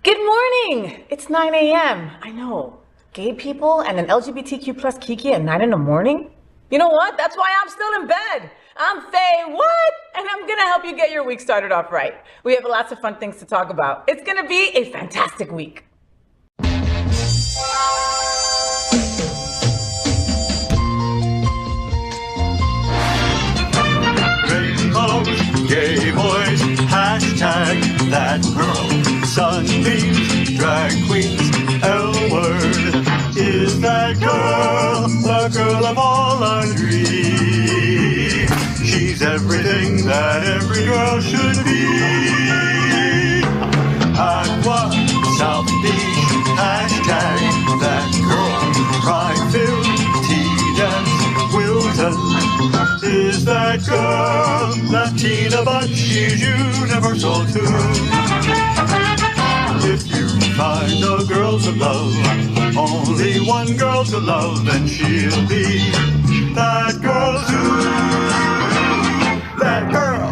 Good morning! It's 9 a.m. I know. Gay people and an LGBTQ plus Kiki at 9 in the morning? You know what? That's why I'm still in bed. I'm FayWhat, and I'm gonna help you get your week started off right. We have lots of fun things to talk about. It's gonna be a fantastic week. Rainbows, gay boys, hashtag that girl. Sunbeams, drag queens, L-word. Is that girl the girl of all our dreams? She's everything that every girl should be. Aqua, South Beach, hashtag that girl. Pride-filled, tea-dance, Wilton. Is that girl Latina, but she's universal too. If you find a girl to love, only one girl to love, then she'll be that girl too. That girl.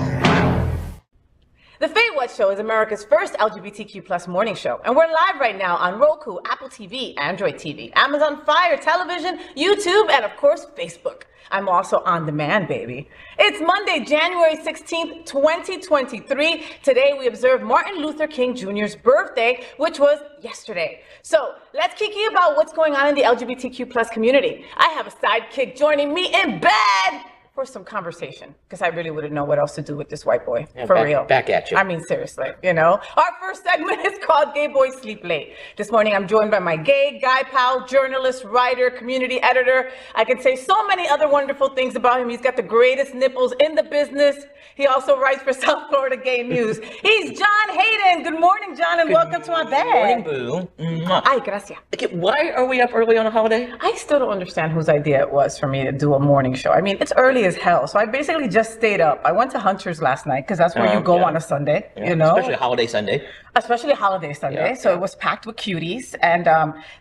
The FayWhat Show is America's first LGBTQ plus morning show, and we're live right now on Roku, Apple TV, Android TV, Amazon Fire Television, YouTube, and of course, Facebook. I'm also on demand, baby. It's Monday, January 16th, 2023. Today, we observe Martin Luther King Jr.'s birthday, which was yesterday. So let's kiki about what's going on in the LGBTQ plus community. I have a sidekick joining me in bed for some conversation, because I really wouldn't know what else to do with this white boy, for real. Back at you. I mean, seriously, you know? Our first segment is called Gay Boys Sleep Late. This morning, I'm joined by my gay guy pal, journalist, writer, community editor. I can say so many other wonderful things about him. He's got the greatest nipples in the business. He also writes for South Florida Gay News. He's John Hayden. Good morning, John, and welcome to my bed. Good morning, boo. Ay, gracias. Okay, why are we up early on a holiday? I still don't understand whose idea it was for me to do a morning show. I mean, it's early as hell, so I basically just stayed up. I went to Hunter's last night because that's where you go on a Sunday, you know? Especially holiday Sunday. Especially holiday Sunday. So it was packed with cuties, and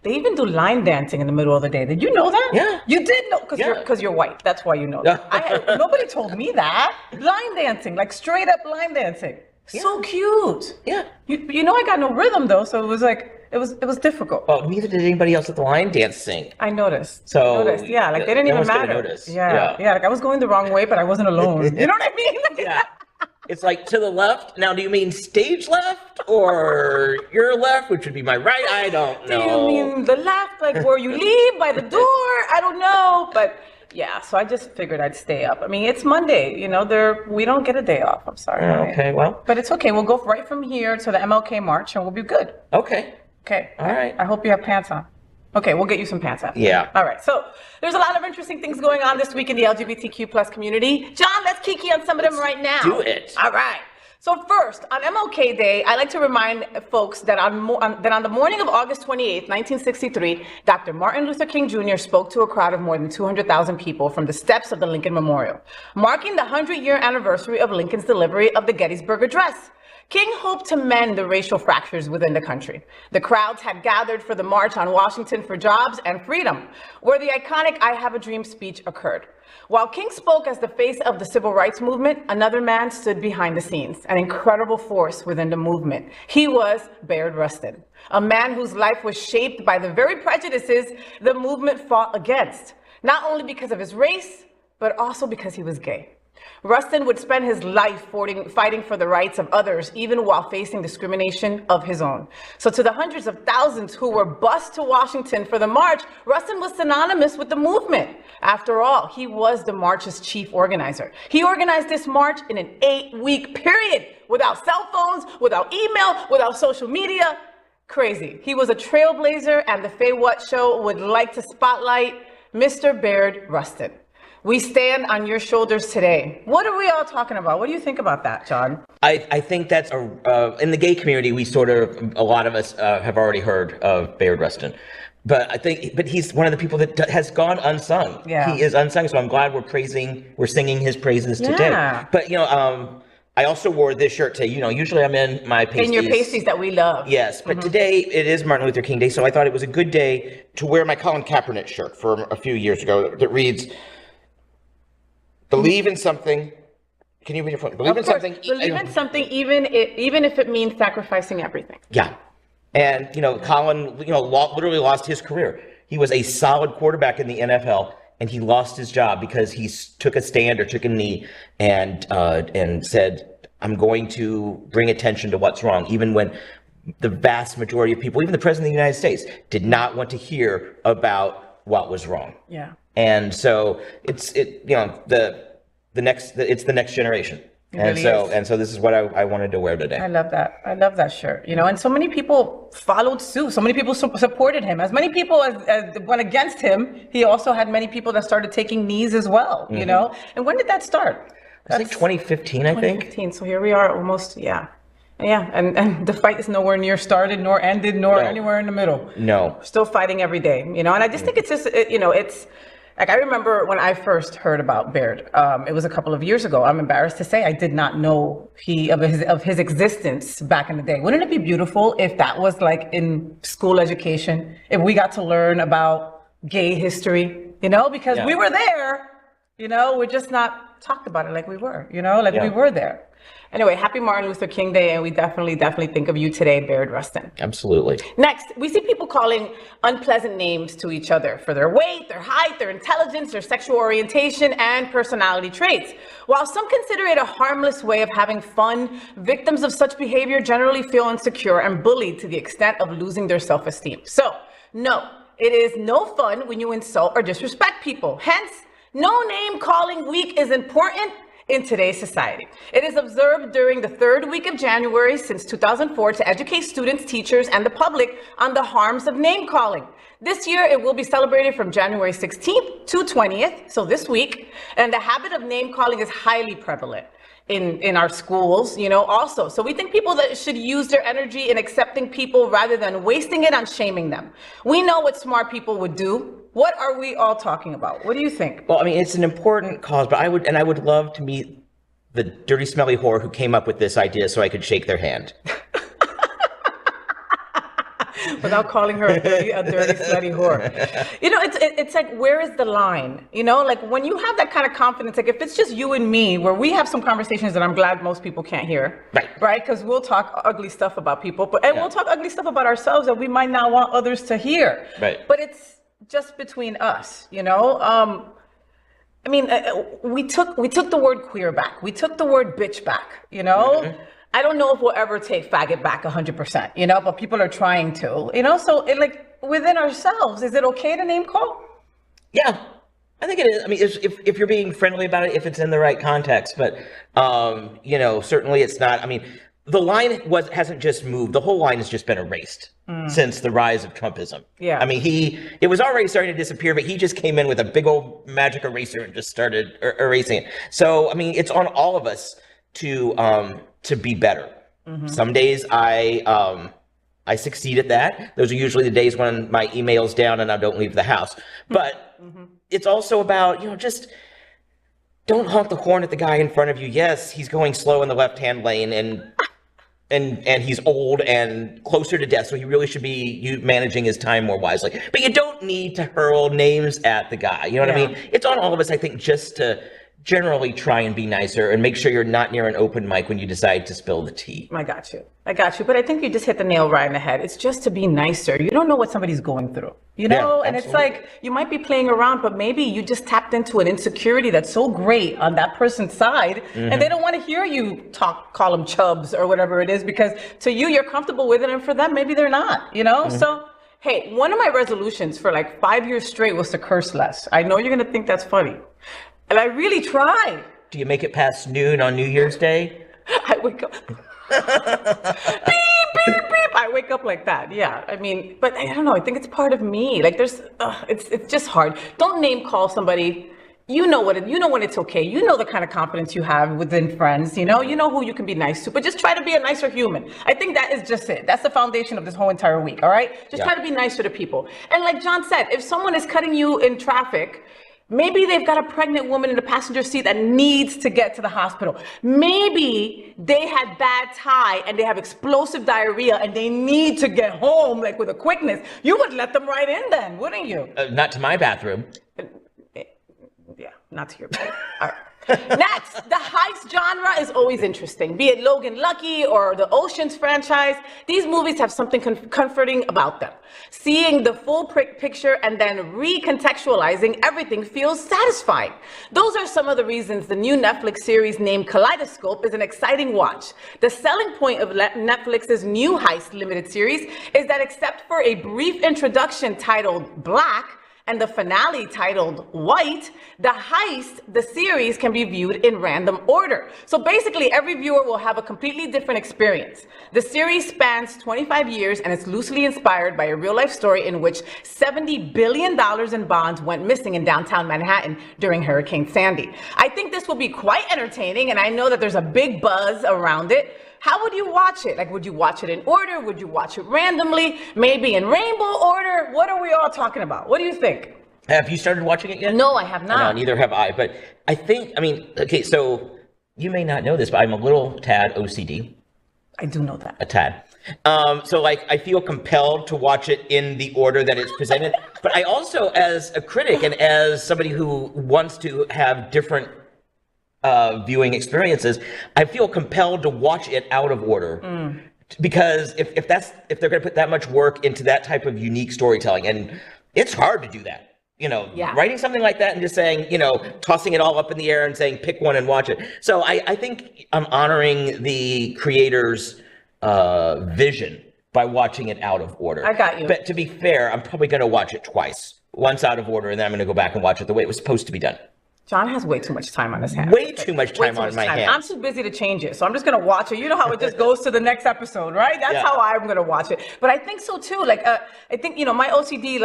they even do line dancing in the middle of the day. Did you know that? Yeah. You did know, because you're white. That's why you know that. Nobody told me that. Line dancing, like straight up line dancing. So cute. Yeah. You know I got no rhythm though, so it was like, it was difficult. Well, neither did anybody else at the line dance sing. I noticed. Yeah, like they didn't even matter. Yeah, like I was going the wrong way, but I wasn't alone. You know what I mean? Yeah. It's like to the left. Now, do you mean stage left or your left, which would be my right? I don't know. Do you mean the left, like where you leave by the door? I don't know, but yeah. So I just figured I'd stay up. I mean, it's Monday. You know, we don't get a day off. I'm sorry. Okay, well, but it's okay. We'll go right from here to the MLK March, and we'll be good. Okay. Okay. All right. I hope you have pants on. Okay, we'll get you some pants on. Yeah. All right. So there's a lot of interesting things going on this week in the LGBTQ plus community. John, let's kiki on some of them right now. Do it. All right. So first, on MLK Day, I like to remind folks that on the morning of August 28th, 1963, Dr. Martin Luther King Jr. spoke to a crowd of more than 200,000 people from the steps of the Lincoln Memorial, marking the 100-year anniversary of Lincoln's delivery of the Gettysburg Address. King hoped to mend the racial fractures within the country. The crowds had gathered for the March on Washington for Jobs and Freedom, where the iconic I Have a Dream speech occurred. While King spoke as the face of the civil rights movement, another man stood behind the scenes, an incredible force within the movement. He was Bayard Rustin, a man whose life was shaped by the very prejudices the movement fought against, not only because of his race, but also because he was gay. Rustin would spend his life fighting for the rights of others, even while facing discrimination of his own. So to the hundreds of thousands who were bused to Washington for the march, Rustin was synonymous with the movement. After all, he was the march's chief organizer. He organized this march in an 8-week period, without cell phones, without email, without social media. Crazy. He was a trailblazer, and the FayWhat Show would like to spotlight Mr. Bayard Rustin. We stand on your shoulders today. What are we all talking about? What do you think about that, John? I think that's in the gay community, a lot of us have already heard of Bayard Rustin. But he's one of the people that has gone unsung. Yeah. He is unsung, so I'm glad we're singing his praises today. Yeah. But, I also wore this shirt today. Usually I'm in my pasties. In your pasties that we love. Yes, but today it is Martin Luther King Day, so I thought it was a good day to wear my Colin Kaepernick shirt from a few years ago that reads, believe in something. Can you read your phone? Believe in something. Believe in something, even if it means sacrificing everything. Yeah. And, Colin, literally lost his career. He was a solid quarterback in the NFL, and he lost his job because he took a stand or took a knee and said, I'm going to bring attention to what's wrong, even when the vast majority of people, even the President of the United States, did not want to hear about what was wrong. Yeah. And so it's the next generation. And so this is what I wanted to wear today. I love that. I love that shirt. And so many people followed suit. So many people supported him. As many people as went against him, he also had many people that started taking knees as well, And when did that start? That's like 2015, I think. 2015. So here we are almost, yeah. Yeah, and the fight is nowhere near started, nor ended, nor anywhere in the middle. No. We're still fighting every day, And I just think it's just, it's... Like, I remember when I first heard about Bayard, it was a couple of years ago. I'm embarrassed to say I did not know of his existence back in the day. Wouldn't it be beautiful if that was like in school education, if we got to learn about gay history, because we were there, we're just not talked about it like we were, we were there. Anyway, happy Martin Luther King Day, and we definitely think of you today, Bayard Rustin. Absolutely. Next, we see people calling unpleasant names to each other for their weight, their height, their intelligence, their sexual orientation, and personality traits. While some consider it a harmless way of having fun, victims of such behavior generally feel insecure and bullied to the extent of losing their self-esteem. So, no, it is no fun when you insult or disrespect people. Hence, no name calling week is important in today's society. It is observed during the third week of January since 2004 to educate students, teachers, and the public on the harms of name calling. This year, it will be celebrated from January 16th to 20th, so this week, and the habit of name calling is highly prevalent in our schools, also. So we think people that should use their energy in accepting people rather than wasting it on shaming them. We know what smart people would do. What are we all talking about? What do you think? Well, I mean, it's an important cause, but I would love to meet the dirty, smelly whore who came up with this idea so I could shake their hand. Without calling her a dirty, sweaty whore. It's like, where is the line? Like when you have that kind of confidence, like if it's just you and me, where we have some conversations that I'm glad most people can't hear. Right? Because we'll talk ugly stuff about people, we'll talk ugly stuff about ourselves that we might not want others to hear. Right. But it's just between us, we took the word queer back. We took the word bitch back, Mm-hmm. I don't know if we'll ever take faggot back 100%, but people are trying to, so within ourselves, is it okay to name call? Yeah, I think it is. I mean, if you're being friendly about it, if it's in the right context, but, certainly it's not. I mean, the line hasn't just moved. The whole line has just been erased since the rise of Trumpism. Yeah. I mean, it was already starting to disappear, but he just came in with a big old magic eraser and just started erasing it. So, I mean, it's on all of us to be better. Mm-hmm. Some days I succeed at that. Those are usually the days when my email's down and I don't leave the house. But it's also about, just don't honk the horn at the guy in front of you. Yes, he's going slow in the left-hand lane and he's old and closer to death, so he really should be managing his time more wisely. But you don't need to hurl names at the guy. You know what I mean? It's on all of us, I think, just to generally try and be nicer and make sure you're not near an open mic when you decide to spill the tea. I got you. But I think you just hit the nail right in the head. It's just to be nicer. You don't know what somebody's going through, and it's like, you might be playing around, but maybe you just tapped into an insecurity that's so great on that person's side, and they don't want to hear you call them chubs or whatever it is, because to you, you're comfortable with it, and for them, maybe they're not, So, hey, one of my resolutions for like 5 years straight was to curse less. I know you're going to think that's funny. And I really tried. Do you make it past noon on New Year's Day? I wake up. Beep, beep, beep. I wake up like that. Yeah. I mean, but I don't know. I think it's part of me. Like it's just hard. Don't name call somebody. You know when it's okay. You know the kind of confidence you have within friends. You know who you can be nice to. But just try to be a nicer human. I think that is just it. That's the foundation of this whole entire week. All right. Just try to be nicer to people. And like John said, if someone is cutting you in traffic, maybe they've got a pregnant woman in the passenger seat that needs to get to the hospital. Maybe they had bad tie and they have explosive diarrhea and they need to get home like with a quickness. You would let them right in then, wouldn't you? Not to my bathroom. Yeah, not to your bathroom. All right. Next, the heist genre is always interesting. Be it Logan Lucky or the Ocean's franchise, these movies have something comforting about them. Seeing the full picture and then recontextualizing everything feels satisfying. Those are some of the reasons the new Netflix series named Kaleidoscope is an exciting watch. The selling point of Netflix's new heist limited series is that except for a brief introduction titled Black, and the finale titled White, the series can be viewed in random order. So basically, every viewer will have a completely different experience. The series spans 25 years and it's loosely inspired by a real-life story in which $70 billion in bonds went missing in downtown Manhattan during Hurricane Sandy. I think this will be quite entertaining, and I know that there's a big buzz around it. How would you watch it? Like, would you watch it in order? Would you watch it randomly? Maybe in rainbow order? What are we all talking about? What do you think? Have you started watching it yet? No, I have not. No, neither have I. But I think, okay, so you may not know this, but I'm a little tad OCD. I do know that. A tad. So I feel compelled to watch it in the order that it's presented. But I also, as a critic and as somebody who wants to have different viewing experiences, I feel compelled to watch it out of order, because if they're going to put that much work into that type of unique storytelling, and it's hard to do that, writing something like that and just saying, tossing it all up in the air and saying pick one and watch it. So I think I'm honoring the creator's vision by watching it out of order. I got you. But to be fair, I'm probably going to watch it twice, once out of order, and then I'm going to go back and watch it the way it was supposed to be done. John has way too much time on his hands. Way too much time on my hands. I'm too busy to change it, so I'm just gonna watch it. You know how it just goes to the next episode, right? That's how I'm gonna watch it. But I think so too. I think my OCD.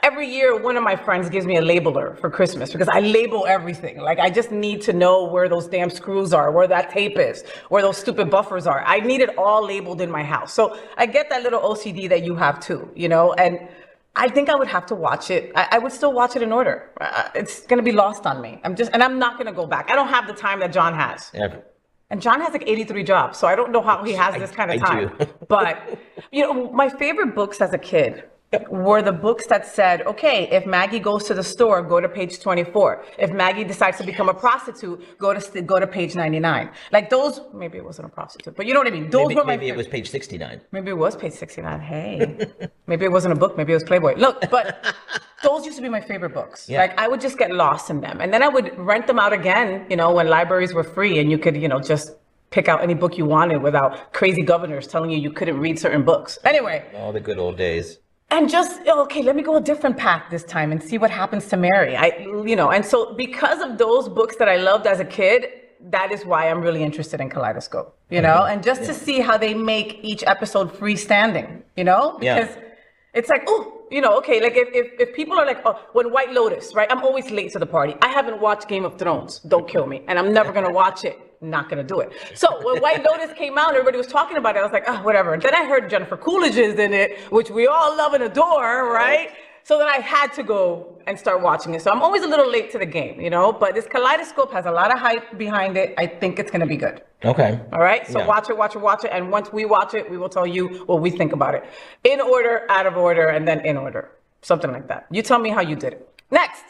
Every year, one of my friends gives me a labeler for Christmas because I label everything. I just need to know where those damn screws are, where that tape is, where those stupid buffers are. I need it all labeled in my house. So I get that little OCD that you have too. And I think I would have to watch it. I would still watch it in order. It's going to be lost on me. I'm not going to go back. I don't have the time that John has. Yeah. And John has 83 jobs, so I don't know how he has this kind of time. But, my favorite books as a kid were the books that said, okay, if Maggie goes to the store, go to page 24. If Maggie decides to become a prostitute, go to page 99. Those, maybe it wasn't a prostitute, but you know what I mean? Those were my Maybe it was page 69. Maybe it was page 69. Hey, maybe it wasn't a book. Maybe it was Playboy. Look, but those used to be my favorite books. Yeah. I would just get lost in them. And then I would rent them out again, when libraries were free and you could, just pick out any book you wanted without crazy governors telling you couldn't read certain books. Anyway. All the good old days. And just, okay, let me go a different path this time and see what happens to Mary. And so because of those books that I loved as a kid, that is why I'm really interested in Kaleidoscope, and just to see how they make each episode freestanding, because it's like, okay, if people are like, oh, when White Lotus, right? I'm always late to the party. I haven't watched Game of Thrones. Don't kill me. And I'm never going to watch it. Not gonna do it. So when White Lotus came out, everybody was talking about it. I was like, oh, whatever. And then I heard Jennifer Coolidge is in it, which we all love and adore, right? So then I had to go and start watching it. So I'm always a little late to the game, But this Kaleidoscope has a lot of hype behind it. I think it's gonna be good. Okay. All right. So watch it. And once we watch it, we will tell you what we think about it. In order, out of order, and then in order. Something like that. You tell me how you did it. Next.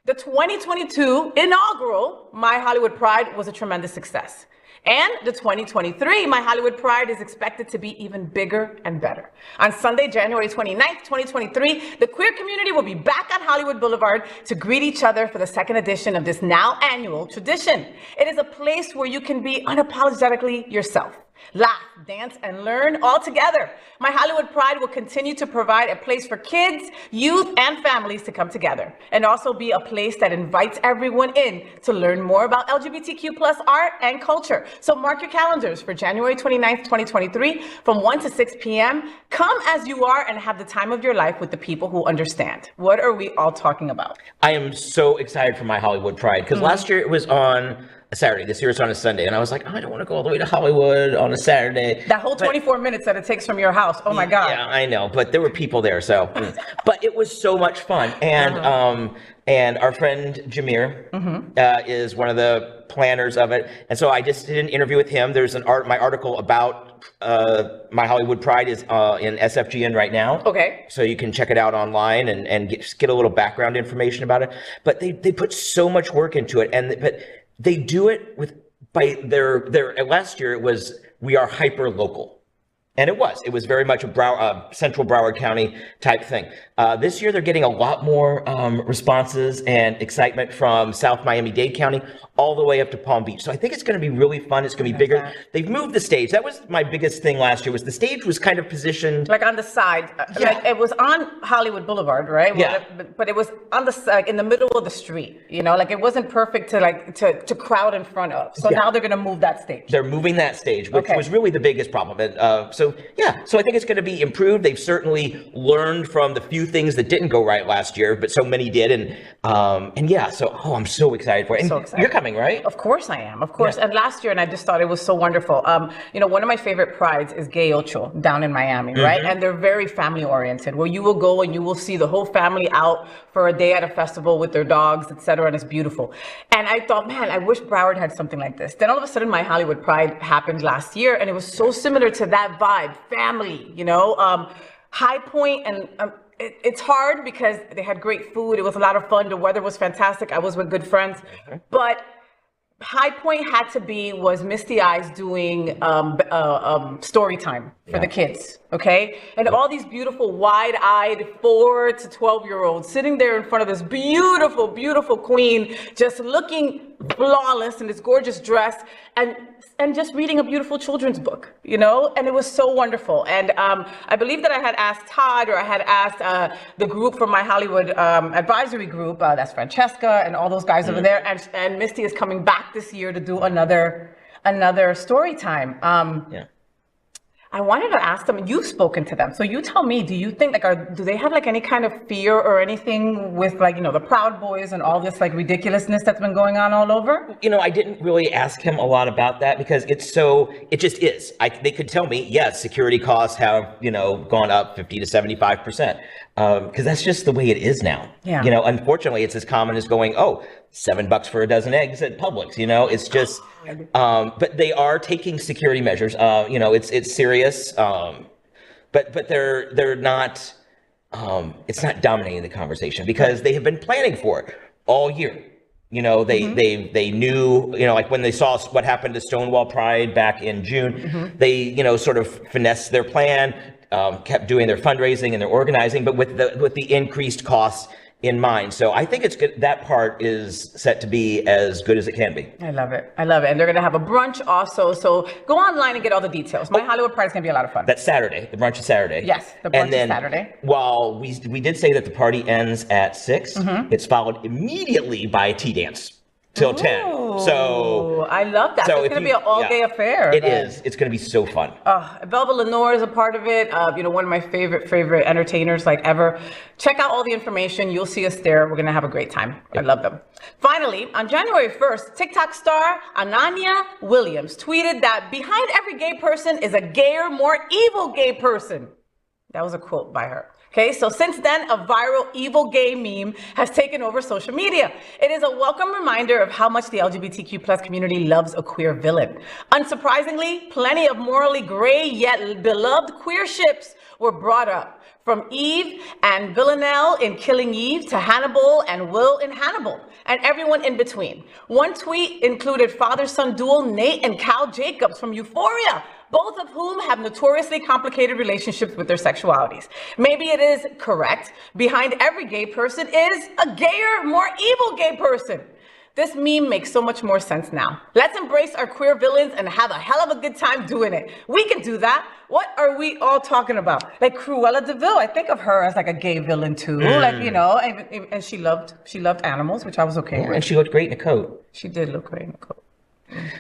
The 2022 inaugural My Hollywood Pride was a tremendous success. And the 2023 My Hollywood Pride is expected to be even bigger and better. On Sunday, January 29th, 2023, the queer community will be back on Hollywood Boulevard to greet each other for the second edition of this now annual tradition. It is a place where you can be unapologetically yourself. Laugh, dance, and learn all together. My Hollywood Pride will continue to provide a place for kids, youth, and families to come together, and also be a place that invites everyone in to learn more about LGBTQ+ art and culture. So mark your calendars for January 29th, 2023, from 1 to 6 p.m. Come as you are and have the time of your life with the people who understand. What are we all talking about? I am so excited for My Hollywood Pride, because last year it was on a Saturday. This year it's on a Sunday. And I was like, I don't want to go all the way to Hollywood on a Saturday. That whole 24 minutes that it takes from your house. Oh my God. Yeah, I know. But there were people there. So, but it was so much fun. And our friend Jameer is one of the planners of it. And so I just did an interview with him. There's my article about My Hollywood Pride is in SFGN right now. Okay. So you can check it out online and get a little background information about it. But they put so much work into it. But they do it by their last year it was, we are hyper local. And it was very much a central Broward County type thing. This year, they're getting a lot more responses and excitement from South Miami-Dade County all the way up to Palm Beach. So I think it's going to be really fun. It's going to be bigger. They've moved the stage. That was my biggest thing last year, was the stage was kind of positioned like on the side. Like it was on Hollywood Boulevard, right? Yeah. But it was on the side, in the middle of the street. Like it wasn't perfect to crowd in front of. So now they're going to move that stage. They're moving that stage, which was really the biggest problem. And so I think it's going to be improved. They've certainly learned from the few things that didn't go right last year, but so many did. And I'm so excited for it. And so excited. You're coming, right? Of course I am. Of course. Yeah. And last year, and I just thought it was so wonderful. One of my favorite prides is Gay Ocho down in Miami, right? And they're very family oriented, where you will go and you will see the whole family out for a day at a festival with their dogs, etc. And it's beautiful. And I thought, man, I wish Broward had something like this. Then all of a sudden, my Hollywood Pride happened last year, and it was so similar to that vibe, family, High Point, and it's hard because they had great food. It was a lot of fun. The weather was fantastic. I was with good friends, but High Point was Misty Eyes doing story time for the kids, okay? And all these beautiful wide-eyed 4 to 12-year-olds sitting there in front of this beautiful, beautiful queen, just looking flawless in this gorgeous dress, and just reading a beautiful children's book, and it was so wonderful. And I believe that I had asked Todd, or I had asked the group from my Hollywood advisory group, that's Francesca and all those guys over there, and Misty is coming back this year to do another story time. I wanted to ask them, you've spoken to them, so you tell me, do you think, do they have any kind of fear or anything with the Proud Boys and all this ridiculousness that's been going on all over? I didn't really ask him a lot about that because it just is. They could tell me, yes, security costs have, gone up 50 to 75%. Because that's just the way it is now. Yeah. Unfortunately, it's as common as going, $7 for a dozen eggs at Publix. It's just, but they are taking security measures. It's serious. But they're not. It's not dominating the conversation because they have been planning for it all year. They knew, when they saw what happened to Stonewall Pride back in June, they, sort of finessed their plan. Kept doing their fundraising and their organizing, but with the increased costs in mind. So I think it's good. That part is set to be as good as it can be. I love it. And they're going to have a brunch also. So go online and get all the details. My Hollywood Pride is going to be a lot of fun. That's Saturday. The brunch is Saturday. Yes, the brunch is Saturday. While we did say that the party ends at 6, it's followed immediately by a tea dance till 10. So I love that. So it's going to be an all-day affair. It is. It's going to be so fun. Velva Lenore is a part of it. One of my favorite entertainers ever. Check out all the information. You'll see us there. We're going to have a great time. Yep. I love them. Finally, on January 1st, TikTok star Ananya Williams tweeted that behind every gay person is a gayer, more evil gay person. That was a quote by her. Okay, so since then, a viral evil gay meme has taken over social media. It is a welcome reminder of how much the LGBTQ+ community loves a queer villain. Unsurprisingly, plenty of morally gray yet beloved queer ships were brought up. From Eve and Villanelle in Killing Eve to Hannibal and Will in Hannibal, and everyone in between. One tweet included father-son duo Nate and Cal Jacobs from Euphoria, both of whom have notoriously complicated relationships with their sexualities. Maybe it is correct. Behind every gay person is a gayer, more evil gay person. This meme makes so much more sense now. Let's embrace our queer villains and have a hell of a good time doing it. We can do that. What are we all talking about? Like Cruella de Vil, I think of her as a gay villain too. And she loved animals, which I was okay with. And she looked great in a coat. She did look great in a coat.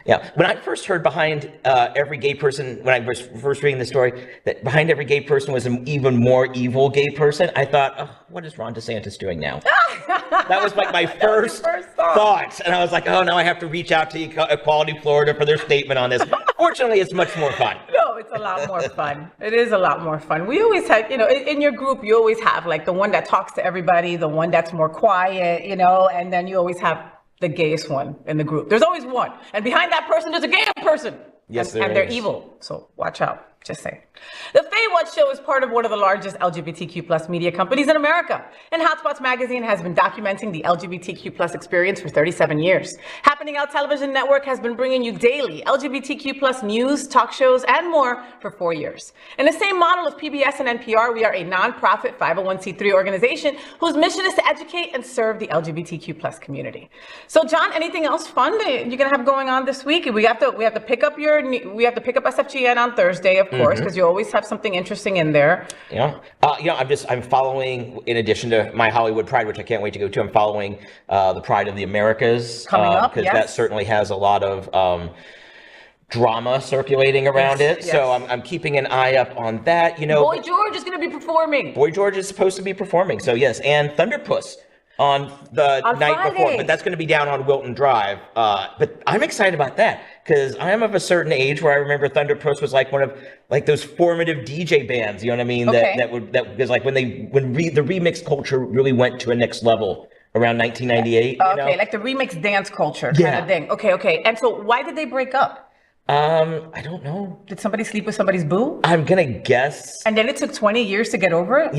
Yeah, when I first heard behind every gay person, when I was first reading the story, that behind every gay person was an even more evil gay person, I thought, what is Ron DeSantis doing now? That was my first thought. And I was like, now I have to reach out to Equality Florida for their statement on this. Fortunately, it's much more fun. No, it's a lot more fun. It is a lot more fun. We always have, in your group, you always have the one that talks to everybody, the one that's more quiet, and then you always have the gayest one in the group. There's always one. And behind that person, there's a gay person. Yes, and they're evil. So watch out. Just saying. The FayWhat show is part of one of the largest LGBTQ plus media companies in America. And Hotspots magazine has been documenting the LGBTQ plus experience for 37 years. Happening Out Television Network has been bringing you daily LGBTQ plus news, talk shows, and more for 4 years. In the same model of PBS and NPR, we are a nonprofit 501c3 organization whose mission is to educate and serve the LGBTQ plus community. So, John, anything else fun that you're gonna have going on this week? We have to pick up SFGN on Thursday, of course, because you always have something interesting in there. Yeah. I'm following, in addition to my Hollywood Pride, which I can't wait to go to, I'm following the Pride of the Americas. Coming up, because yes. that certainly has a lot of drama circulating around it. Yes. So I'm keeping an eye up on that. Boy George is going to be performing. Boy George is supposed to be performing. So yes, and Thunderpuss on the night Friday. before, but that's going to be down on Wilton Drive. But I'm excited about that because I am of a certain age where I remember Thunderpuss was like one of those formative DJ bands. You know what I mean? Okay. That was like when the remix culture really went to a next level around 1998. Okay, like the remix dance culture kind of thing. Okay. And so why did they break up? I don't know. Did somebody sleep with somebody's boo? I'm gonna guess. And then it took 20 years to get over it?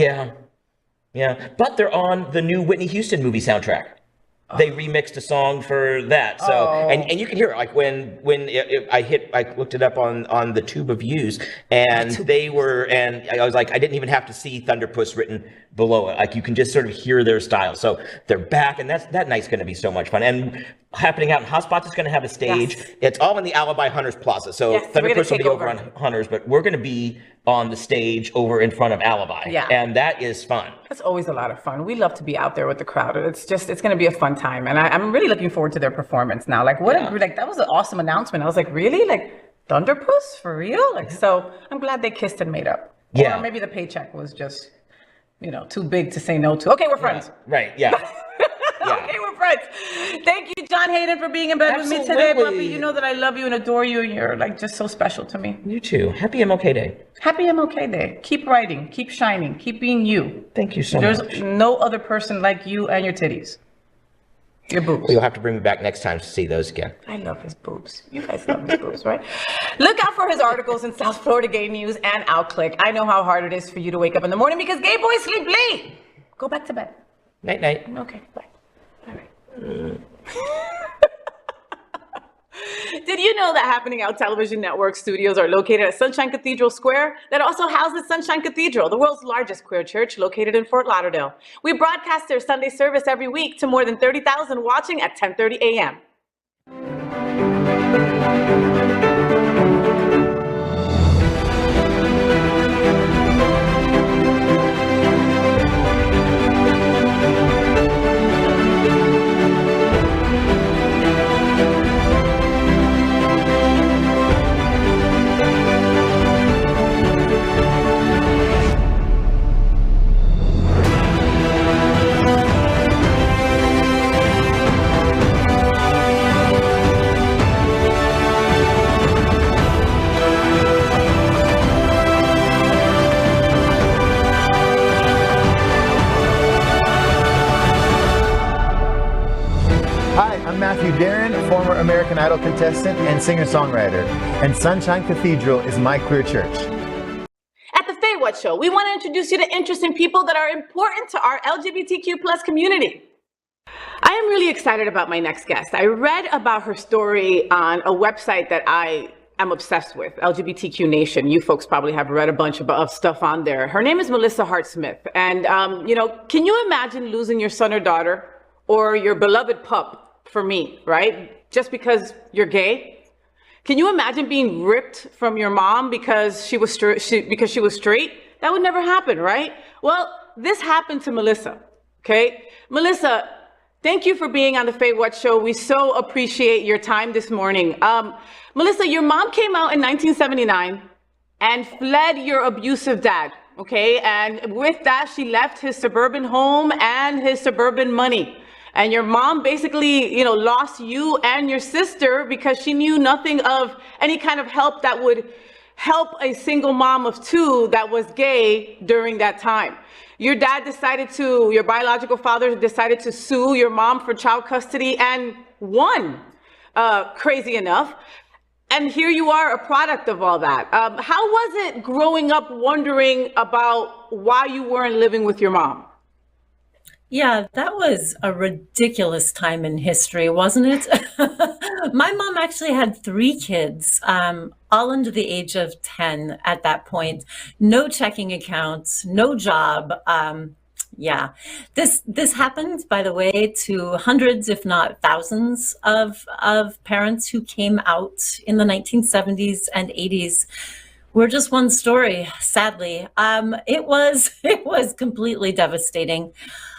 Yeah, but they're on the new Whitney Houston movie soundtrack. They remixed a song for that, so and you can hear it like when I looked it up on the Tube of Views, and they were, and I was like, I didn't even have to see Thunderpuss written below it. Like you can just sort of hear their style. So they're back, and that night's going to be so much fun. And happening out in Hotspots is going to have a stage. Yes. It's all in the Alibi Hunters Plaza. So Yes, Thunderpuss will be over on Hunters, but we're going to be on the stage over in front of Alibi. Yeah. And that is fun. That's always a lot of fun. We love to be out there with the crowd. It's going to be a fun time. And I'm really looking forward to their performance now. Like, that was an awesome announcement. I was like, really? Like, Thunderpuss? For real? Like, so I'm glad they kissed and made up. Yeah. Or maybe the paycheck was just, too big to say no to. Okay, we're friends. Right, yeah. Okay, we're friends. Thank you, John Hayden, for being in bed with me today, Absolutely. puppy. You know that I love you and adore you, and you're like just so special to me. You too. Happy MLK Day. Happy MLK Day. Keep writing, keep shining, keep being you. Thank you so much. There's no other person like you and your titties. Your boobs. You'll have to bring me back next time to see those again. I love his boobs. You guys love his boobs, right? Look out for his articles in South Florida Gay News and Outclick. I know how hard it is for you to wake up in the morning because gay boys sleep late. Go back to bed. Night, night. Okay, bye. All right. Did you know that Happening Out Television Network studios are located at Sunshine Cathedral Square? That also houses Sunshine Cathedral, the world's largest queer church located in Fort Lauderdale. We broadcast their Sunday service every week to more than 30,000 watching at 10:30 a.m. Former American Idol contestant and singer-songwriter, and Sunshine Cathedral is my queer church. At the FayWhat show, we want to introduce you to interesting people that are important to our LGBTQ plus community. I am really excited about my next guest. I read about her story on a website that I am obsessed with, LGBTQ Nation. You folks probably have read a bunch of stuff on there. Her name is Melissa Hart Smith. And, can you imagine losing your son or daughter or your beloved pup? For me, right? Just because you're gay? Can you imagine being ripped from your mom because she was straight? That would never happen, right? Well, this happened to Melissa, okay? Melissa, thank you for being on the FayWhat show. We so appreciate your time this morning. Melissa, your mom came out in 1979 and fled your abusive dad, okay? And with that, she left his suburban home and his suburban money. And your mom basically, lost you and your sister because she knew nothing of any kind of help that would help a single mom of two that was gay during that time. Your biological father decided to sue your mom for child custody and won, crazy enough. And here you are, a product of all that. How was it growing up wondering about why you weren't living with your mom? Yeah, that was a ridiculous time in history, wasn't it? My mom actually had three kids, all under the age of 10 at that point. No checking accounts, no job. Yeah, this happened, by the way, to hundreds, if not thousands, of parents who came out in the 1970s and 80s. We're just one story, sadly. It was completely devastating.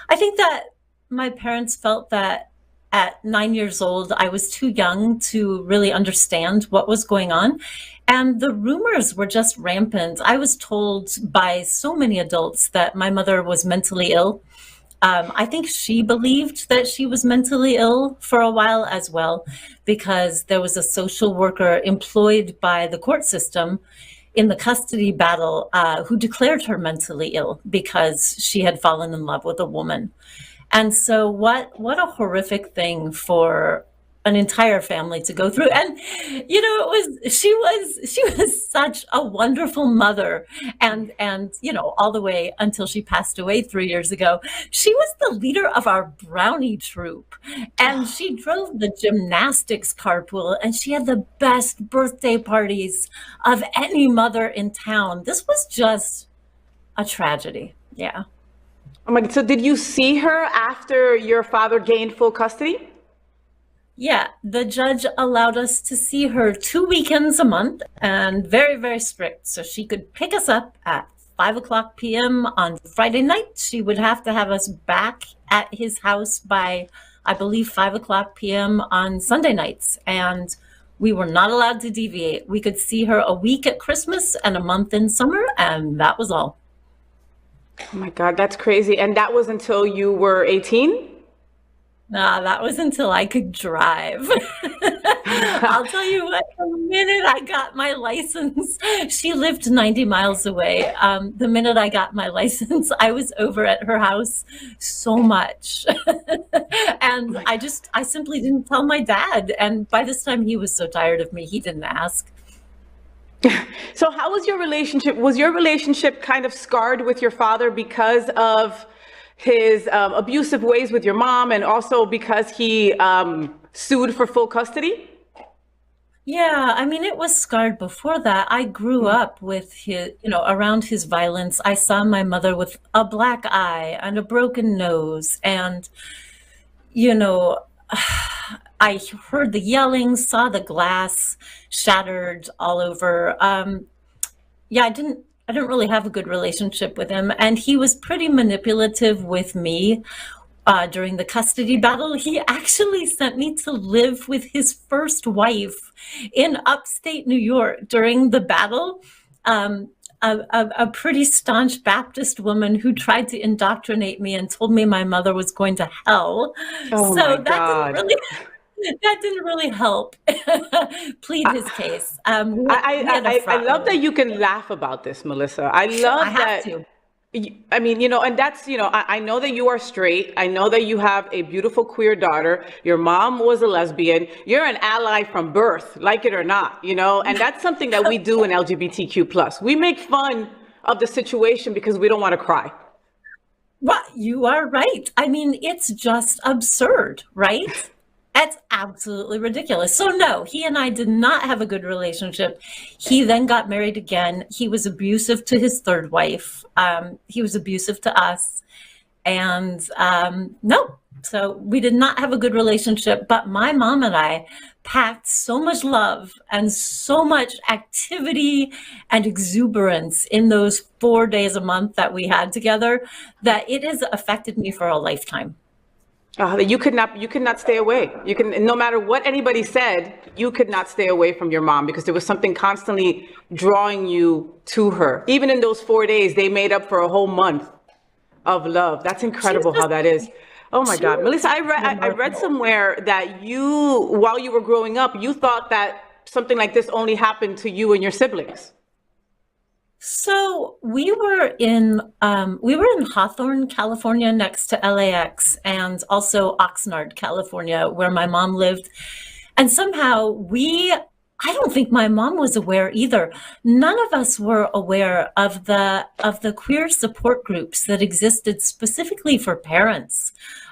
I think that my parents felt that at 9 years old, I was too young to really understand what was going on. And the rumors were just rampant. I was told by so many adults that my mother was mentally ill. I think she believed that she was mentally ill for a while as well, because there was a social worker employed by the court system in the custody battle who declared her mentally ill because she had fallen in love with a woman. And so what a horrific thing for an entire family to go through. And she was such a wonderful mother, and all the way until she passed away 3 years ago. She was the leader of our brownie troop, and she drove the gymnastics carpool, and she had the best birthday parties of any mother in town. This was just a tragedy. Yeah. Oh my God. So did you see her after your father gained full custody? Yeah, the judge allowed us to see her 2 weekends a month, and very, very strict. So she could pick us up at 5 o'clock p.m. on Friday night. She would have to have us back at his house by, I believe, 5 o'clock p.m. on Sunday nights. And we were not allowed to deviate. We could see her a week at Christmas and a month in summer, and that was all. Oh my God, that's crazy. And that was until you were 18? Nah, that was until I could drive. I'll tell you what, the minute I got my license, she lived 90 miles away. The minute I got my license, I was over at her house so much. And I simply didn't tell my dad. And by this time, he was so tired of me, he didn't ask. So how was your relationship? Was your relationship kind of scarred with your father because of his abusive ways with your mom, and also because he sued for full custody? Yeah, I mean, it was scarred before that. I grew up with his, around his violence. I saw my mother with a black eye and a broken nose. And, I heard the yelling, saw the glass shattered all over. Yeah, I didn't really have a good relationship with him. And he was pretty manipulative with me. During the custody battle, he actually sent me to live with his first wife in upstate New York during the battle. A pretty staunch Baptist woman who tried to indoctrinate me and told me my mother was going to hell. Oh So my God. that didn't really help plead his case. We had a I front love row. that you can laugh about this, Melissa. I love I have that. to. I mean, and that's, I know that you are straight. I know that you have a beautiful queer daughter. Your mom was a lesbian. You're an ally from birth, like it or not, and that's something that we do in LGBTQ plus. We make fun of the situation because we don't want to cry. Well, you are right. I mean, it's just absurd, right? That's absolutely ridiculous. So no, he and I did not have a good relationship. He then got married again. He was abusive to his third wife. He was abusive to us. And no, so we did not have a good relationship. But my mom and I packed so much love and so much activity and exuberance in those 4 days a month that we had together that it has affected me for a lifetime. You could not stay away. No matter what anybody said, you could not stay away from your mom because there was something constantly drawing you to her. Even in those 4 days, they made up for a whole month of love. That's incredible how that is. Oh my God, Melissa, I read somewhere that while you were growing up, you thought that something like this only happened to you and your siblings. So we were in Hawthorne, California, next to LAX, and also Oxnard, California, where my mom lived. And somehow we I don't think my mom was aware either. None of us were aware of the queer support groups that existed specifically for parents,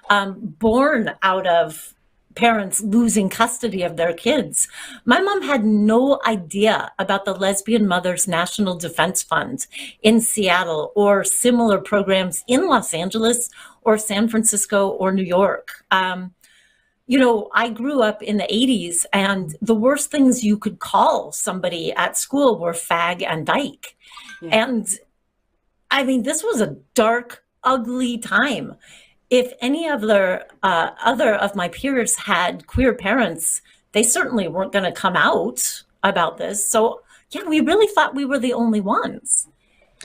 born out of parents losing custody of their kids. My mom had no idea about the Lesbian Mothers National Defense Fund in Seattle or similar programs in Los Angeles or San Francisco or New York. You know, I grew up in the 80s, and the worst things you could call somebody at school were fag and dyke. Yeah. And I mean, this was a dark, ugly time. If any of their other of my peers had queer parents, they certainly weren't going to come out about this. So yeah, we really thought we were the only ones.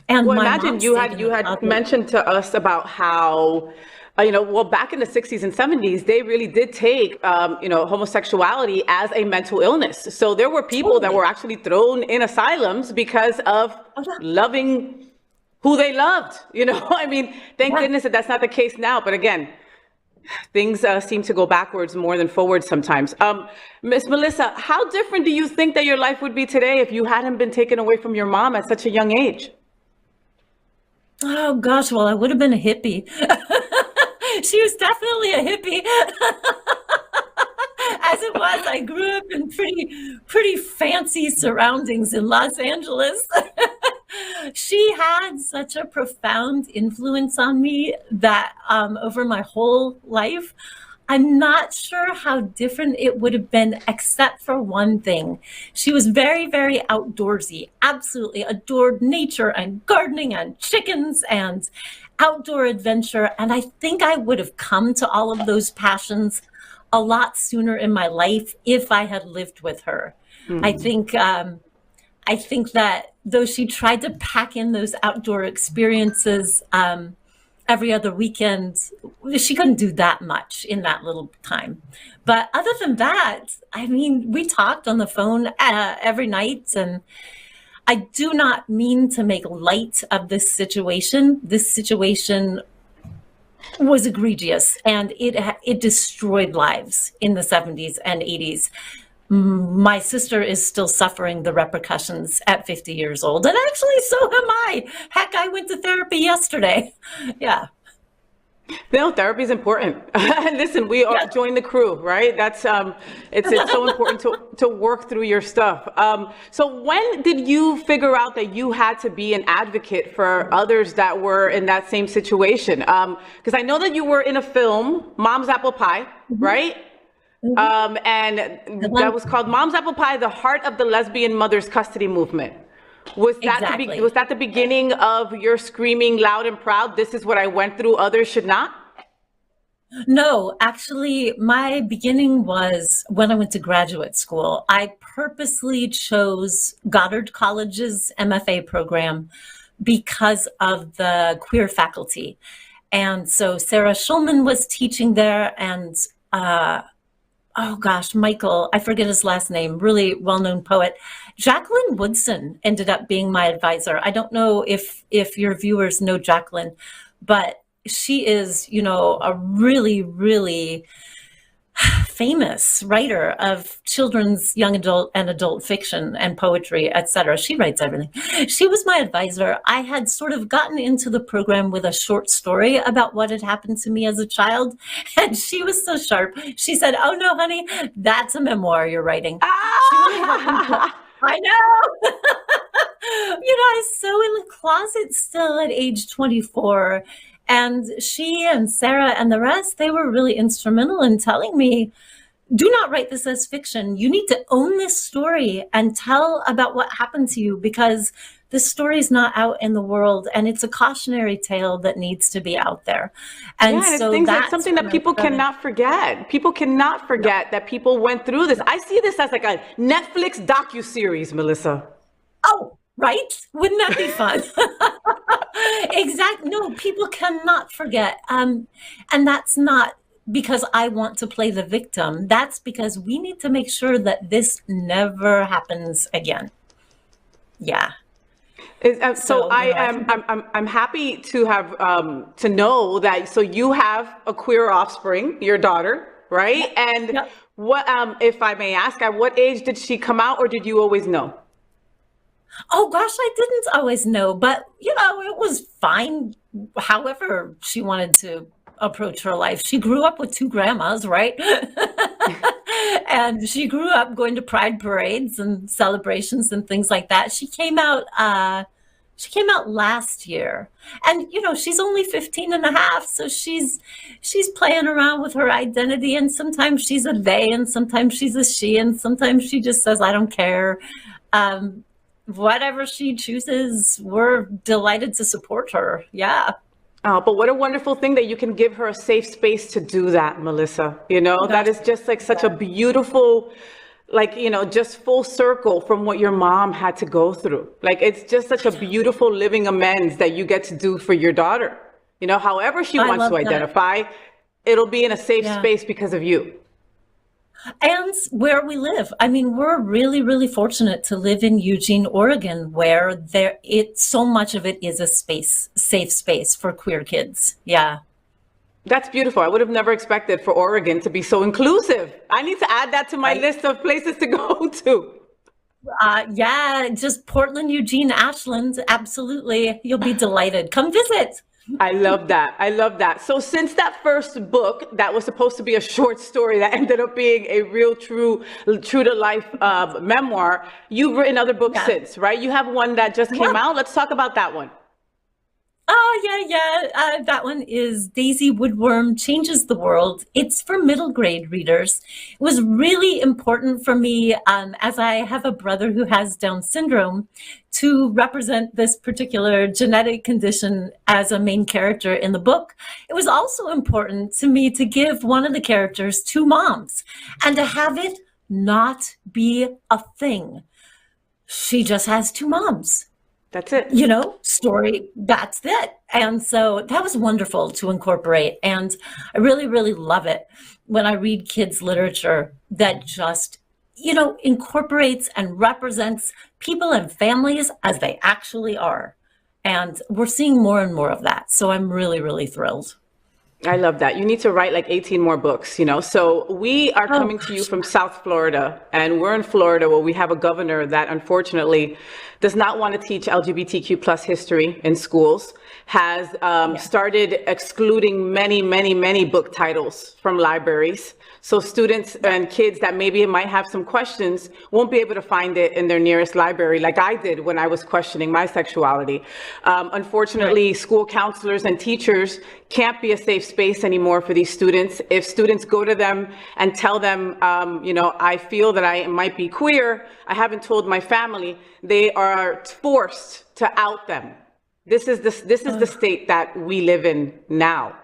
And well, imagine you had mentioned to us about how, well, back in the 60s and 70s, they really did take, homosexuality as a mental illness. So there were people that were actually thrown in asylums because of loving who they loved. I mean, thank goodness that that's not the case now. But again, things seem to go backwards more than forward sometimes. Miss Melissa, how different do you think that your life would be today if you hadn't been taken away from your mom at such a young age? Oh, gosh, well, I would have been a hippie. She was definitely a hippie. As it was, I grew up in pretty fancy surroundings in Los Angeles. She had such a profound influence on me that over my whole life, I'm not sure how different it would have been, except for one thing. She was very, very outdoorsy, absolutely adored nature and gardening and chickens and outdoor adventure. And I think I would have come to all of those passions a lot sooner in my life if I had lived with her. Mm-hmm. I think that though she tried to pack in those outdoor experiences every other weekend, she couldn't do that much in that little time. But other than that, I mean, we talked on the phone every night, and I do not mean to make light of this situation. This situation was egregious, and it destroyed lives in the 70s and 80s. My sister is still suffering the repercussions at 50 years old. And actually, so am I. Heck, I went to therapy yesterday. Yeah. No, therapy is important. Listen, we all join the crew, right? That's it's so important to work through your stuff. So when did you figure out that you had to be an advocate for others that were in that same situation? Because I know that you were in a film, Mom's Apple Pie, right? Mm-hmm. And that was called Mom's Apple Pie, the Heart of the Lesbian Mothers Custody Movement. Was that the beginning of your screaming loud and proud, this is what I went through, others should not? No, actually, my beginning was when I went to graduate school. I purposely chose Goddard College's MFA program because of the queer faculty. And so Sarah Schulman was teaching there, and oh gosh, Michael, I forget his last name, really well-known poet. Jacqueline Woodson ended up being my advisor. I don't know if your viewers know Jacqueline, but she is, a really, really famous writer of children's, young adult, and adult fiction and poetry, etc. She writes everything. She was my advisor. I had sort of gotten into the program with a short story about what had happened to me as a child, and she was so sharp. She said, "Oh no, honey, that's a memoir you're writing." She really helped me. I know. I was so in the closet still at age 24. And she and Sarah and the rest, they were really instrumental in telling me, do not write this as fiction. You need to own this story and tell about what happened to you, because this story is not out in the world, and it's a cautionary tale that needs to be out there. And so that's something that people cannot forget. People cannot forget that people went through this. I see this as like a Netflix docuseries, Melissa. Oh, right? Wouldn't that be fun? Exactly. No, people cannot forget. And that's not because I want to play the victim. That's because we need to make sure that this never happens again. Yeah. I'm happy to have to know that. So you have a queer offspring, your daughter, right? And What, if I may ask, at what age did she come out, or did you always know? Oh gosh, I didn't always know, but it was fine. However she wanted to approach her life. She grew up with two grandmas, right? And she grew up going to pride parades and celebrations and things like that. She came out last year, and she's only 15 and a half, so she's playing around with her identity, and sometimes she's a they and sometimes she's a she, and sometimes she just says, I don't care. Whatever she chooses, we're delighted to support her. Yeah. But what a wonderful thing that you can give her a safe space to do that, Melissa. That is just like such a beautiful, just full circle from what your mom had to go through. Like, it's just such a beautiful living amends that you get to do for your daughter. However she wants to identify, it'll be in a safe space because of you. And where we live. I mean, we're really, really fortunate to live in Eugene, Oregon, where so much of it is a safe space for queer kids. Yeah. That's beautiful. I would have never expected for Oregon to be so inclusive. I need to add that to my list of places to go to. Yeah, just Portland, Eugene, Ashland. Absolutely. You'll be delighted. Come visit. I love that. I love that. So since that first book that was supposed to be a short story that ended up being a real true to life memoir, you've written other books since, right? You have one that just came out. Let's talk about that one. Oh, yeah. That one is Daisy Woodworm Changes the World. It's for middle grade readers. It was really important for me, as I have a brother who has Down syndrome, to represent this particular genetic condition as a main character in the book. It was also important to me to give one of the characters two moms and to have it not be a thing. She just has two moms. That's it. Story, that's it. And so that was wonderful to incorporate. And I really, really love it when I read kids' literature that just, incorporates and represents people and families as they actually are. And we're seeing more and more of that. So I'm really, really thrilled. I love that. You need to write like 18 more books, So we are coming to you from South Florida, and we're in Florida where we have a governor that unfortunately does not want to teach LGBTQ plus history in schools, has started excluding many, many, many book titles from libraries. So students and kids that maybe might have some questions won't be able to find it in their nearest library like I did when I was questioning my sexuality. Unfortunately, school counselors and teachers can't be a safe space anymore for these students. If students go to them and tell them, I feel that I might be queer, I haven't told my family, they are forced to out them. This is the state that we live in now.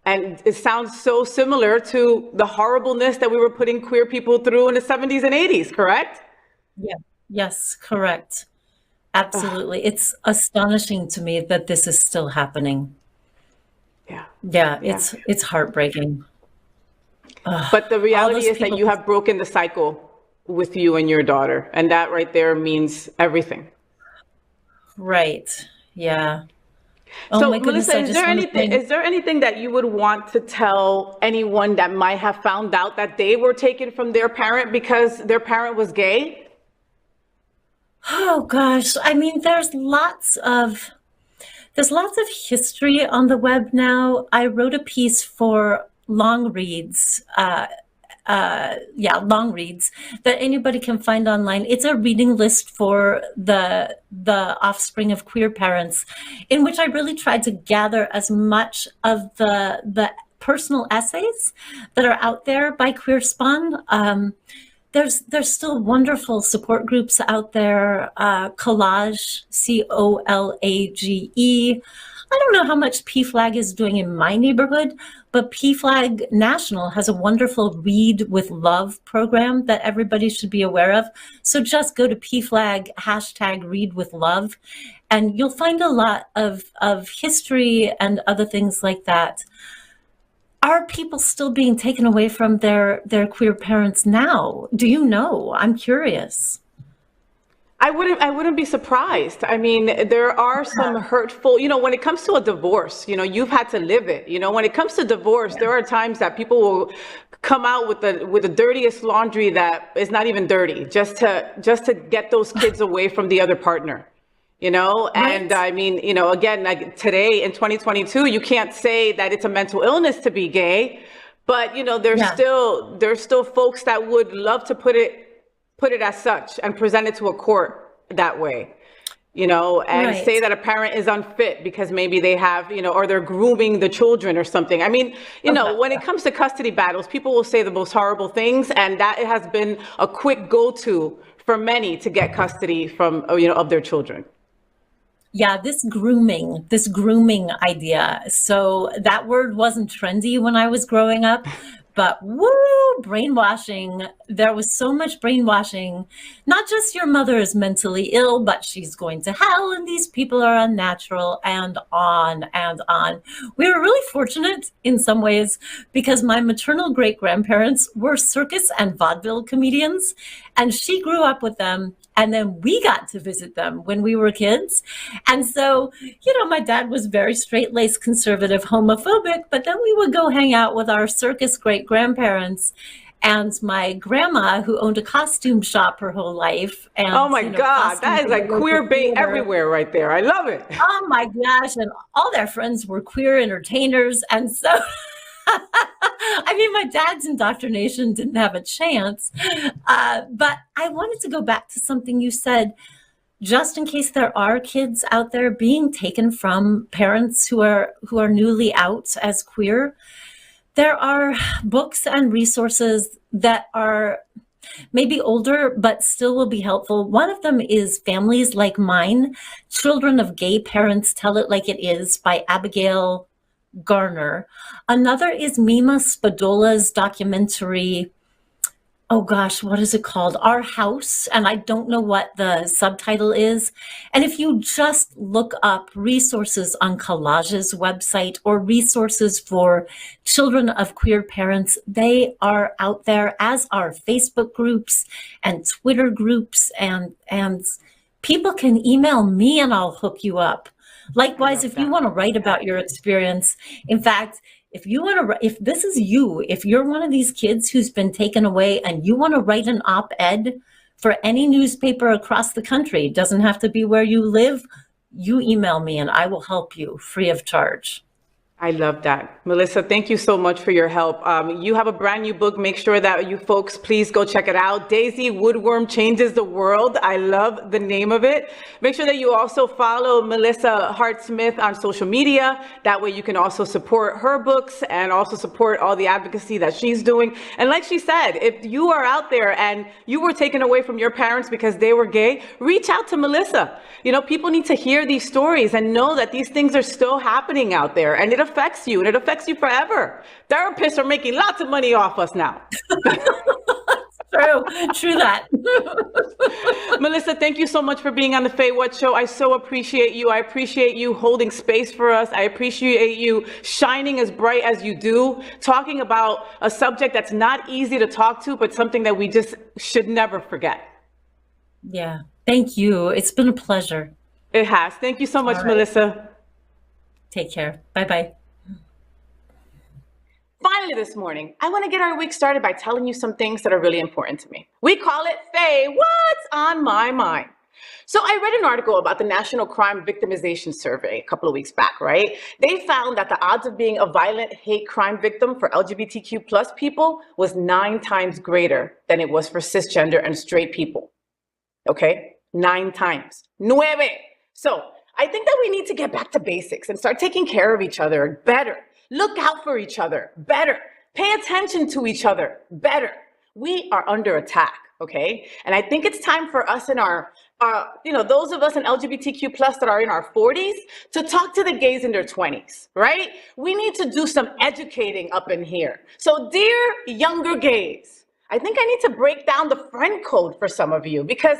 And it sounds so similar to the horribleness that we were putting queer people through in the 70s and 80s, correct? Yeah. Yes, correct. Absolutely. It's astonishing to me that this is still happening. Yeah, it's heartbreaking. But the reality is that you have broken the cycle with you and your daughter, and that right there means everything. Right. Yeah. So, Melissa, is there anything that you would want to tell anyone that might have found out that they were taken from their parent because their parent was gay? Oh gosh, I mean, there's lots of history on the web now. I wrote a piece for Long Reads, Long Reads, that anybody can find online. It's a reading list for the offspring of queer parents, in which I really tried to gather as much of the personal essays that are out there by Queer Spawn. There's still wonderful support groups out there. Collage, COLAGE. I don't know how much PFLAG is doing in my neighborhood, but PFLAG National has a wonderful Read with Love program that everybody should be aware of. So just go to PFLAG #Read with Love, and you'll find a lot of history and other things like that. Are people still being taken away from their queer parents now? Do you know? I'm curious. I wouldn't be surprised. I mean, there are some hurtful, when it comes to a divorce, you've had to live it. When it comes to divorce, there are times that people will come out with the dirtiest laundry that is not even dirty, just to get those kids away from the other partner. And I mean, again, like today in 2022, you can't say that it's a mental illness to be gay, but there's still folks that would love to put it as such and present it to a court that way, and say that a parent is unfit because maybe they have, or they're grooming the children or something. I mean, when it comes to custody battles, people will say the most horrible things, and that has been a quick go-to for many to get custody from, of their children. Yeah, this grooming idea. So that word wasn't trendy when I was growing up, but brainwashing. There was so much brainwashing. Not just your mother is mentally ill, but she's going to hell and these people are unnatural, and on and on. We were really fortunate in some ways because my maternal great-grandparents were circus and vaudeville comedians, and she grew up with them. And then we got to visit them when we were kids. And so, my dad was very straight-laced, conservative, homophobic, but then we would go hang out with our circus great-grandparents and my grandma, who owned a costume shop her whole life. And, oh my God, that is like queer bait everywhere right there. I love it. Oh my gosh. And all their friends were queer entertainers. And so... I mean, my dad's indoctrination didn't have a chance, but I wanted to go back to something you said, just in case there are kids out there being taken from parents who are newly out as queer. There are books and resources that are maybe older, but still will be helpful. One of them is Families Like Mine, Children of Gay Parents Tell It Like It Is by Abigail Garner. Another is Mima Spadola's documentary, oh gosh, what is it called? Our House, and I don't know what the subtitle is. And if you just look up resources on Collage's website or resources for children of queer parents, they are out there, as are Facebook groups and Twitter groups, and people can email me and I'll hook you up. Likewise, if you want to write about your experience, in fact, if this is you, if you're one of these kids who's been taken away and you want to write an op-ed for any newspaper across the country, it doesn't have to be where you live, you email me and I will help you free of charge. I love that. Melissa, thank you so much for your help. You have a brand new book. Make sure that you folks, please go check it out. Daisy Woodworm Changes the World. I love the name of it. Make sure that you also follow Melissa Hart Smith on social media. That way you can also support her books and also support all the advocacy that she's doing. And like she said, if you are out there and you were taken away from your parents because they were gay, reach out to Melissa. People need to hear these stories and know that these things are still happening out there, and it affects you, and it affects you forever. Therapists are making lots of money off us now. True that. Melissa, thank you so much for being on the FayWhat show. I so appreciate you. I appreciate you holding space for us. I appreciate you shining as bright as you do, talking about a subject that's not easy to talk to, but something that we just should never forget. Yeah, thank you. It's been a pleasure. It has. Thank you so much, right. Melissa. Take care. Bye-bye. Finally this morning, I want to get our week started by telling you some things that are really important to me. We call it Faye, what's on my mind? So I read an article about the National Crime Victimization Survey a couple of weeks back, right? They found that the odds of being a violent hate crime victim for LGBTQ plus people was 9 times greater than it was for cisgender and straight people. Okay? 9 times. 9. So I think that we need to get back to basics and start taking care of each other better. Look out for each other better. Pay attention to each other better. We are under attack, okay? And I think it's time for us in our, those of us in LGBTQ plus that are in our 40s to talk to the gays in their 20s, right? We need to do some educating up in here. So dear younger gays, I think I need to break down the friend code for some of you, because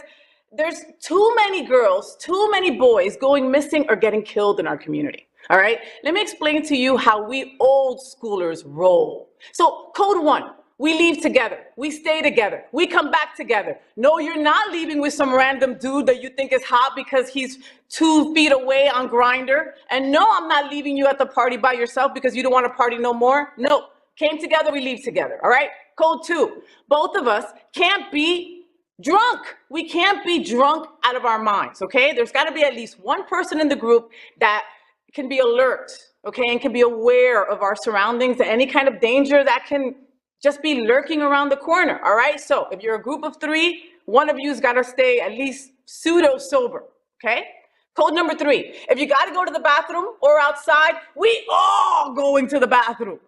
there's too many girls, too many boys going missing or getting killed in our community. All right, let me explain to you how we old schoolers roll. So code 1, We leave together. We stay together. We come back together. No, you're not leaving with some random dude that you think is hot because he's 2 feet away on Grindr. And no, I'm not leaving you at the party by yourself because you don't want to party no more. No, came together, we leave together, all right? Code 2, both of us can't be drunk. We can't be drunk out of our minds, okay? There's got to be at least one person in the group that can be alert, okay, and can be aware of our surroundings and any kind of danger that can just be lurking around the corner, all right? So if you're a group of 3, one of you's got to stay at least pseudo sober, okay? Code number 3, if you got to go to the bathroom or outside, we all going to the bathroom.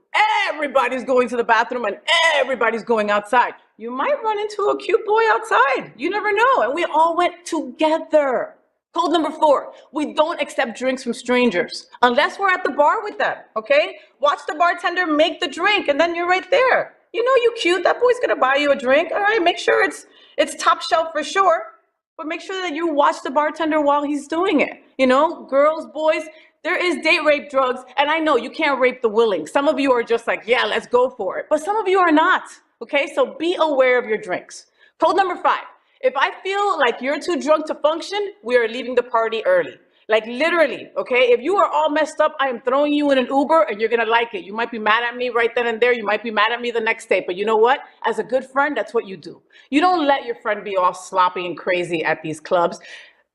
Everybody's going to the bathroom and everybody's going outside. You might run into a cute boy outside. You never know. And we all went together. Code number 4, we don't accept drinks from strangers unless we're at the bar with them, okay? Watch the bartender make the drink and then you're right there. You know you cute, that boy's gonna buy you a drink, all right? Make sure it's top shelf for sure, but make sure that you watch the bartender while he's doing it. You know, girls, boys, there is date rape drugs, and I know you can't rape the willing. Some of you are just like, yeah, let's go for it, but some of you are not, okay? So be aware of your drinks. Code number 5. If I feel like you're too drunk to function, we are leaving the party early. Like literally, okay? If you are all messed up, I am throwing you in an Uber and you're gonna like it. You might be mad at me right then and there. You might be mad at me the next day. But you know what? As a good friend, that's what you do. You don't let your friend be all sloppy and crazy at these clubs.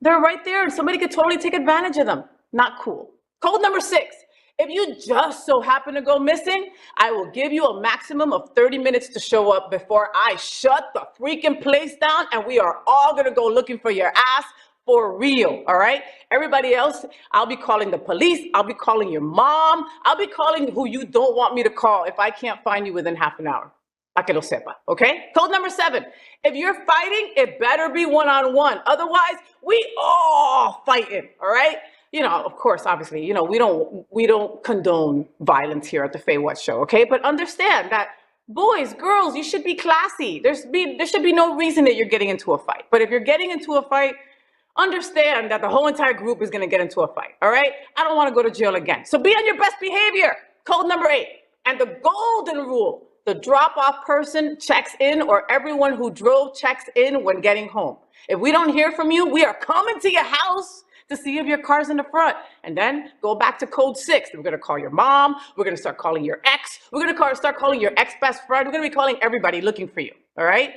They're right there and somebody could totally take advantage of them. Not cool. Code number 6. If you just so happen to go missing, I will give you a maximum of 30 minutes to show up before I shut the freaking place down and we are all gonna go looking for your ass for real, all right? Everybody else, I'll be calling the police, I'll be calling your mom, I'll be calling who you don't want me to call if I can't find you within half an hour. Pa que lo sepa, okay? Code number 7, if you're fighting, it better be one-on-one. Otherwise, we all fighting, all right? You know, of course, obviously, you know, we don't condone violence here at the FayWhat show, okay? But understand that boys, girls, you should be classy. There should be no reason that you're getting into a fight. But if you're getting into a fight, understand that the whole entire group is gonna get into a fight, all right? I don't wanna go to jail again. So be on your best behavior. Code number 8, and the golden rule, the drop-off person checks in or everyone who drove checks in when getting home. If we don't hear from you, we are coming to your house to see if your car's in the front. And then go back to code 6. We're gonna call your mom. We're gonna start calling your ex. We're gonna start calling your ex-best friend. We're gonna be calling everybody looking for you, all right?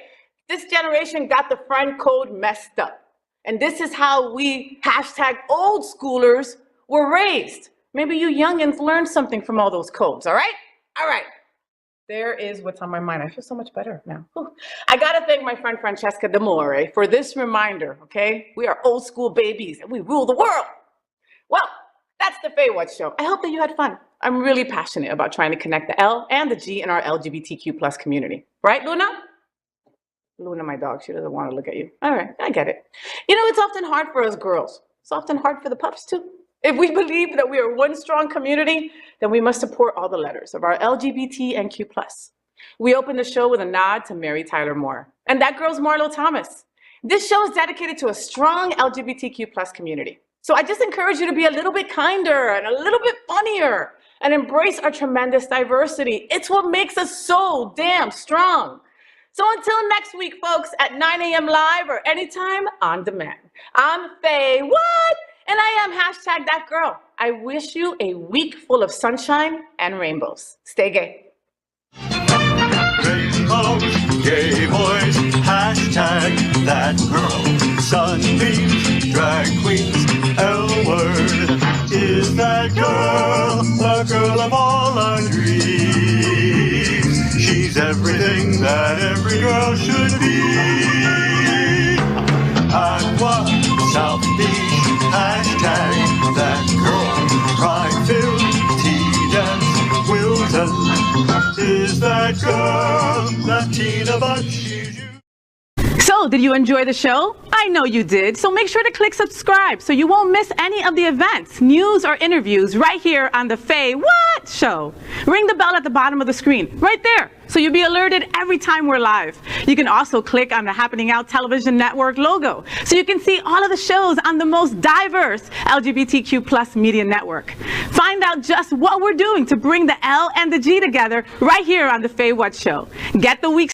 This generation got the friend code messed up. And this is how we #old schoolers were raised. Maybe you youngins learned something from all those codes, all right? All right. There is what's on my mind. I feel so much better now. Whew. I gotta thank my friend Francesca D'Amore for this reminder, okay? We are old school babies and we rule the world. Well, that's the FayWhat show. I hope that you had fun. I'm really passionate about trying to connect the L and the G in our LGBTQ+ community. Right, Luna? Luna, my dog, she doesn't want to look at you. All right, I get it. You know, it's often hard for us girls. It's often hard for the pups too. If we believe that we are one strong community, then we must support all the letters of our LGBTQ+. We opened the show with a nod to Mary Tyler Moore, and that girl's Marlo Thomas. This show is dedicated to a strong LGBTQ+ community. So I just encourage you to be a little bit kinder and a little bit funnier and embrace our tremendous diversity. It's what makes us so damn strong. So until next week, folks, at 9 a.m. live or anytime on demand. I'm FayWhat, and I am #thatgirl. I wish you a week full of sunshine and rainbows. Stay gay. Rainbows, gay boys, #thatgirl. Sunbeams, drag queens, L-word. Is that girl the girl of all our dreams? She's everything that every girl should be. Aqua, South Beach, #thatgirl. Pride-filled, tea dance, Wilton. Is that girl Latina, but she's you? So, did you enjoy the show? I know you did. So make sure to click subscribe so you won't miss any of the events, news, or interviews right here on the FayWhat show. Ring the bell at the bottom of the screen, right there, so you'll be alerted every time we're live. You can also click on the Happening Out Television Network logo so you can see all of the shows on the most diverse LGBTQ+ media network. Find out just what we're doing to bring the L and the G together right here on the FayWhat Show. Get the week's